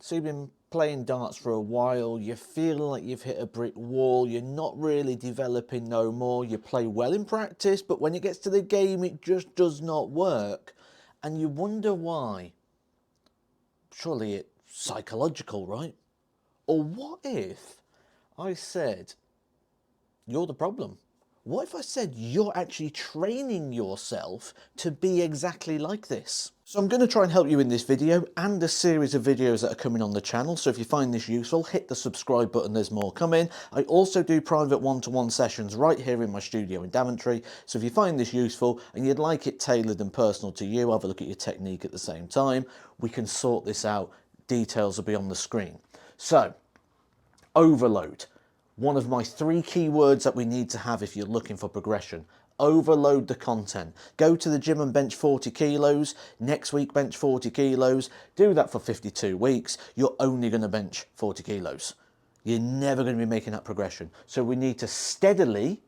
So you've been playing darts for a while, you feel like you've hit a brick wall, you're not really developing no more, you play well in practice, but when it gets to the game it just does not work, and you wonder why. Surely it's psychological, right? Or what if I said, you're the problem? What if I said you're actually training yourself to be exactly like this? So I'm going to try and help you in this video and a series of videos that are coming on the channel. So if you find this useful, hit the subscribe button, there's more coming. I also do private one-to-one sessions right here in my studio in Daventry. So if you find this useful and you'd like it tailored and personal to you, have a look at your technique at the same time. We can sort this out. Details will be on the screen. So, overload. One of my 3 key words that we need to have if you're looking for progression. Overload the content. Go to the gym and bench 40 kilos. Next week, bench 40 kilos. Do that for 52 weeks. You're only going to bench 40 kilos. You're never going to be making that progression. So we need to steadily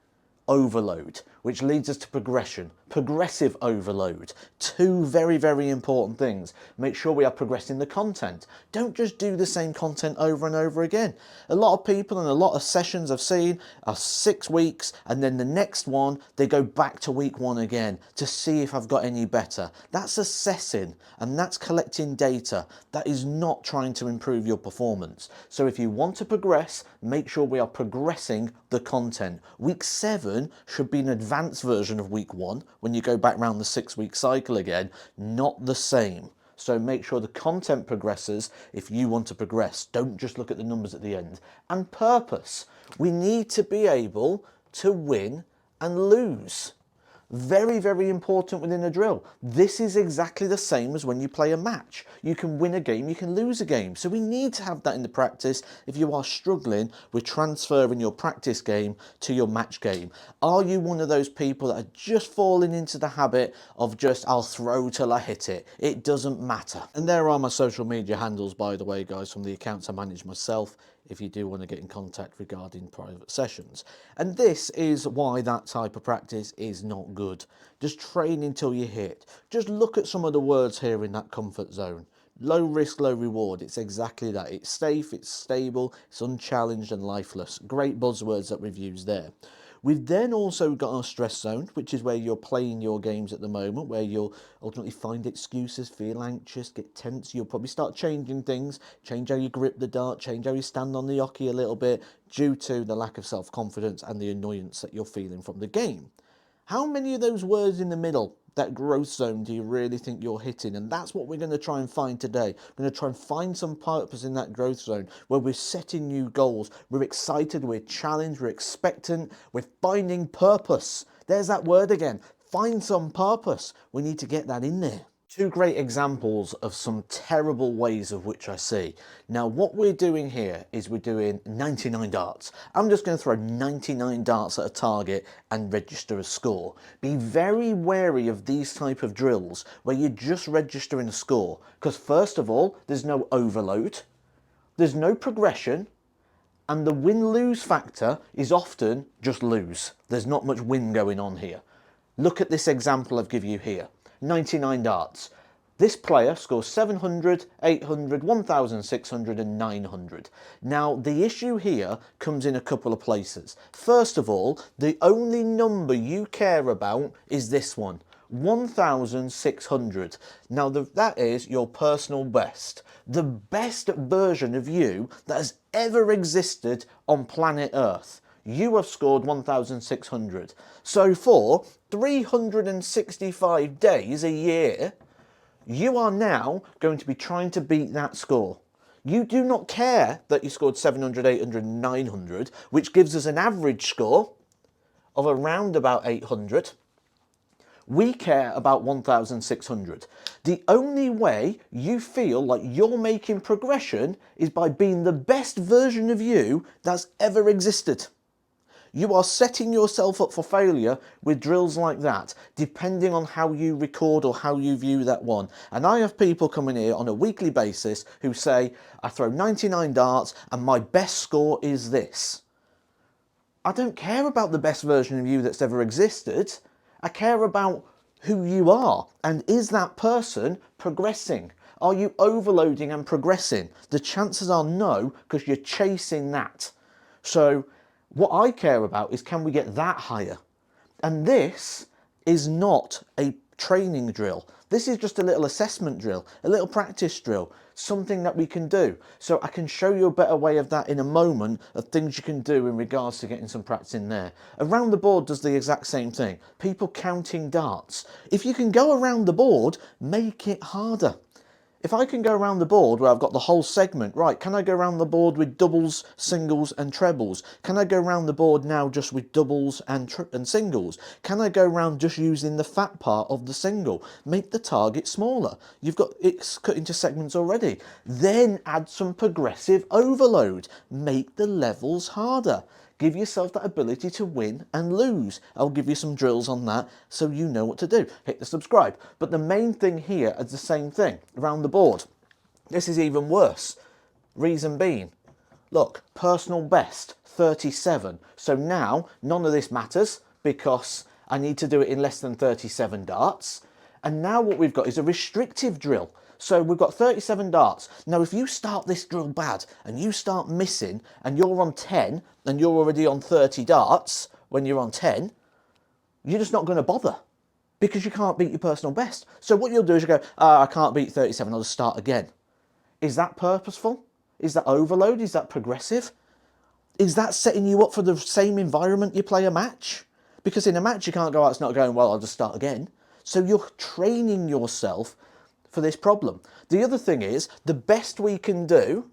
overload, which leads us to progression, progressive overload. 2 very, very important things. Make sure we are progressing the content. Don't just do the same content over and over again. A lot of people and a lot of sessions I've seen are 6 weeks, and then the next one, they go back to week 1 again to see if I've got any better. That's assessing and that's collecting data. That is not trying to improve your performance. So if you want to progress, make sure we are progressing the content. Week 7 should be an advanced version of week 1 when you go back around the 6-week cycle again, not the same. So make sure the content progresses if you want to progress. Don't just look at the numbers at the end. And purpose. We need to be able to win and lose. Very, very important within a drill. This is exactly the same as when you play a match. You can win a game, you can lose a game. So we need to have that in the practice if you are struggling with transferring your practice game to your match game. Are you one of those people that are just falling into the habit of just, I'll throw till I hit it? It doesn't matter. And there are my social media handles, by the way, guys, from the accounts I manage myself, if you do want to get in contact regarding private sessions. And this is why that type of practice is not good. Just train until you hit. Just look at some of the words here in that comfort zone. Low risk, low reward. It's exactly that. It's safe, it's stable, it's unchallenged and lifeless. Great buzzwords that we've used there. We've then also got our stress zone, which is where you're playing your games at the moment, where you'll ultimately find excuses, feel anxious, get tense. You'll probably start changing things, change how you grip the dart, change how you stand on the hockey a little bit, due to the lack of self-confidence and the annoyance that you're feeling from the game. How many of those words in the middle, that growth zone, do you really think you're hitting? And that's what we're going to try and find today. We're going to try and find some purpose in that growth zone where we're setting new goals. We're excited, we're challenged, we're expectant, we're finding purpose. There's that word again. Find some purpose. We need to get that in there. 2 great examples of some terrible ways of which I see. Now what we're doing here is we're doing 99 darts. I'm just going to throw 99 darts at a target and register a score. Be very wary of these type of drills where you're just registering a score, because first of all, there's no overload, there's no progression, and the win-lose factor is often just lose. There's not much win going on here. Look at this example I've given you here. 99 darts. This player scores 700, 800, 1600 and 900. Now the issue here comes in a couple of places. First of all, the only number you care about is this one. 1600. Now that is your personal best. The best version of you that has ever existed on planet Earth. You have scored 1600. So for 365 days a year, you are now going to be trying to beat that score. You do not care that you scored 700, 800, 900, which gives us an average score of around about 800. We care about 1600. The only way you feel like you're making progression is by being the best version of you that's ever existed. You are setting yourself up for failure with drills like that, depending on how you record or how you view that one. And I have people coming here on a weekly basis who say, I throw 99 darts and my best score is this. I don't care about the best version of you that's ever existed. I care about who you are, and is that person progressing? Are you overloading and progressing? The chances are no, because you're chasing that. So what I care about is, can we get that higher? And this is not a training drill. This is just a little assessment drill, a little practice drill, something that we can do. So I can show you a better way of that in a moment, of things you can do in regards to getting some practice in there. Around the board does the exact same thing. People counting darts. If you can go around the board, make it harder. If I can go around the board where I've got the whole segment, right, can I go around the board with doubles, singles and trebles? Can I go around the board now just with doubles and singles? Can I go around just using the fat part of the single? Make the target smaller. You've got it cut into segments already. Then add some progressive overload. Make the levels harder. Give yourself that ability to win and lose. I'll give you some drills on that so you know what to do. Hit the subscribe. But the main thing here is the same thing around the board. This is even worse. Reason being, look, personal best 37. So now none of this matters because I need to do it in less than 37 darts. And now what we've got is a restrictive drill. So we've got 37 darts. Now if you start this drill bad and you start missing and you're on 10 and you're already on 30 darts when you're on 10, you're just not going to bother because you can't beat your personal best. So what you'll do is you go, I can't beat 37, I'll just start again. Is that purposeful? Is that overload? Is that progressive? Is that setting you up for the same environment you play a match? Because in a match you can't go, it's not going well, I'll just start again. So you're training yourself for this problem. The other thing is, the best we can do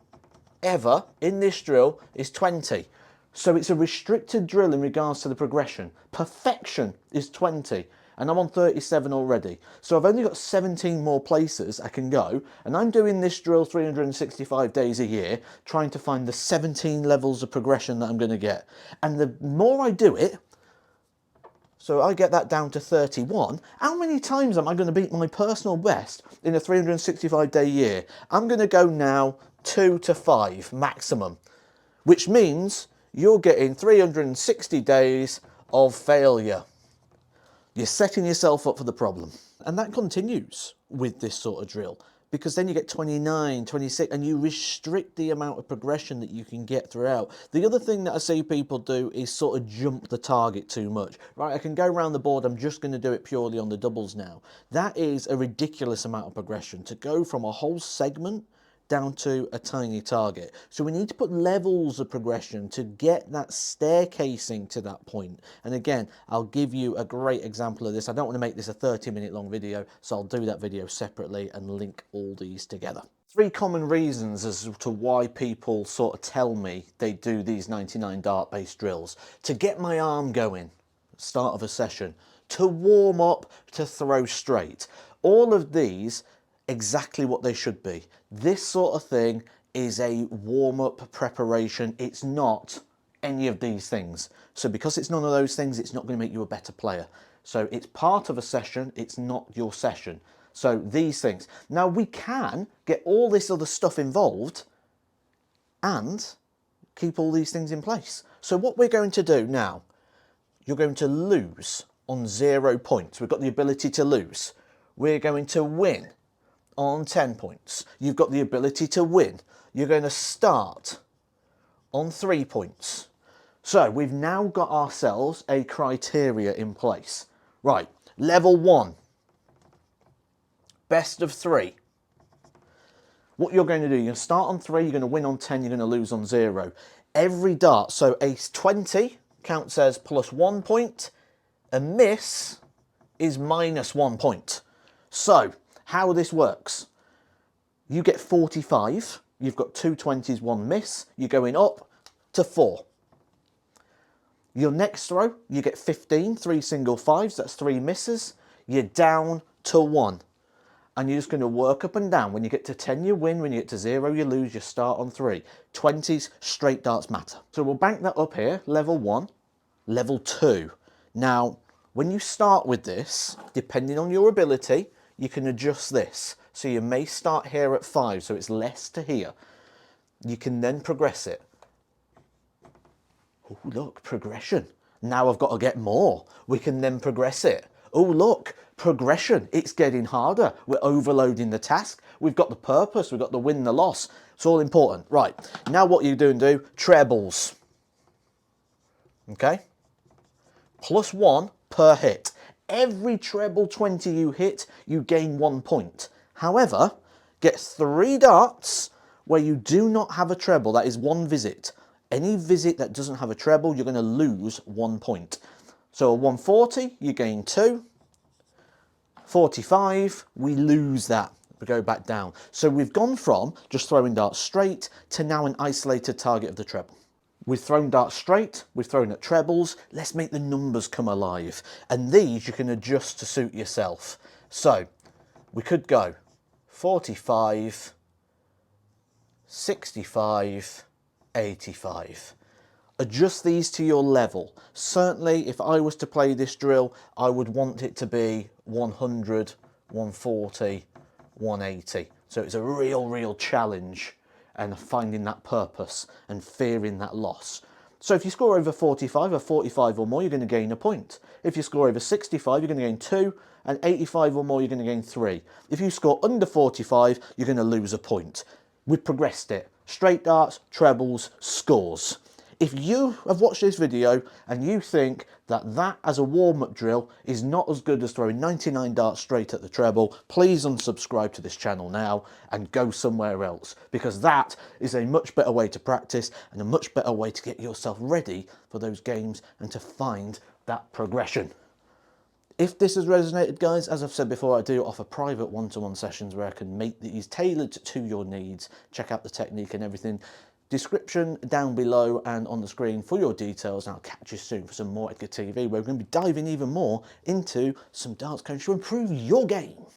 ever in this drill is 20. So it's a restricted drill in regards to the progression. Perfection is 20. And I'm on 37 already. So I've only got 17 more places I can go. And I'm doing this drill 365 days a year, trying to find the 17 levels of progression that I'm going to get. And the more I do it, so I get that down to 31. How many times am I going to beat my personal best in a 365 day year? I'm going to go now 2 to 5 maximum, which means you're getting 360 days of failure. You're setting yourself up for the problem. And that continues with this sort of drill, because then you get 29, 26, and you restrict the amount of progression that you can get throughout. The other thing that I see people do is sort of jump the target too much. Right, I can go around the board, I'm just going to do it purely on the doubles now. That is a ridiculous amount of progression, to go from a whole segment down to a tiny target. So we need to put levels of progression to get that staircasing to that point. And again, I'll give you a great example of this. I don't want to make this a 30-minute long video, so I'll do that video separately and link all these together. 3 common reasons as to why people sort of tell me they do these 99 dart based drills. To get my arm going, start of a session. To warm up, to throw straight. All of these exactly what they should be. This sort of thing is a warm-up preparation. It's not any of these things. So because it's none of those things, it's not going to make you a better player. So it's part of a session, it's not your session. So these things. Now we can get all this other stuff involved and keep all these things in place. So what we're going to do now, you're going to lose on 0 points. We've got the ability to lose. We're going to win on 10 points. You've got the ability to win. You're going to start on 3 points. So we've now got ourselves a criteria in place. Right, level 1, best of 3. What you're going to do, you're going to start on 3, you're going to win on 10, you're going to lose on 0. Every dart, so a 20 counts as +1 point, a miss is -1 point. So how this works, you get 45, you've got 2 20s, 1 miss, you're going up to 4. Your next throw, you get 15, 3 single 5s, that's 3 misses, you're down to 1. And you're just going to work up and down. When you get to 10, you win. When you get to 0, you lose. You start on 3. 20s, straight darts matter. So we'll bank that up here, level 1, level 2. Now, when you start with this, depending on your ability, you can adjust this. So you may start here at 5, so it's less to here. You can then progress it. Oh, look, progression. Now I've got to get more. We can then progress it Oh look, progression, it's getting harder. We're overloading the task. We've got the purpose, we've got the win, the loss. It's all important. Right, now what you do and do, trebles. Okay? +1 per hit. Every treble 20 you hit, you gain 1 point. However, get 3 darts where you do not have a treble. That is 1 visit. Any visit that doesn't have a treble, you're going to lose 1 point. So a 140, you gain 2. 45, we lose that. We go back down. So we've gone from just throwing darts straight to now an isolated target of the treble. We've thrown darts straight, we've thrown at trebles, let's make the numbers come alive. And these you can adjust to suit yourself. So we could go 45, 65, 85. Adjust these to your level. Certainly if I was to play this drill, I would want it to be 100, 140, 180. So it's a real challenge and finding that purpose and fearing that loss. So if you score over 45 or 45 or more, you're going to gain a point. If you score over 65, you're going to gain 2, and 85 or more, you're going to gain 3. If you score under 45, you're going to lose a point. We've progressed it. Straight darts, trebles, scores. If you have watched this video and you think that that as a warm-up drill is not as good as throwing 99 darts straight at the treble, please unsubscribe to this channel now and go somewhere else, because that is a much better way to practice and a much better way to get yourself ready for those games and to find that progression. If this has resonated, guys, as I've said before, I do offer private one-to-one sessions where I can make these tailored to your needs, check out the technique and everything. Description down below and on the screen for your details, and I'll catch you soon for some more Edgar TV, where we're going to be diving even more into some darts codes to improve your game.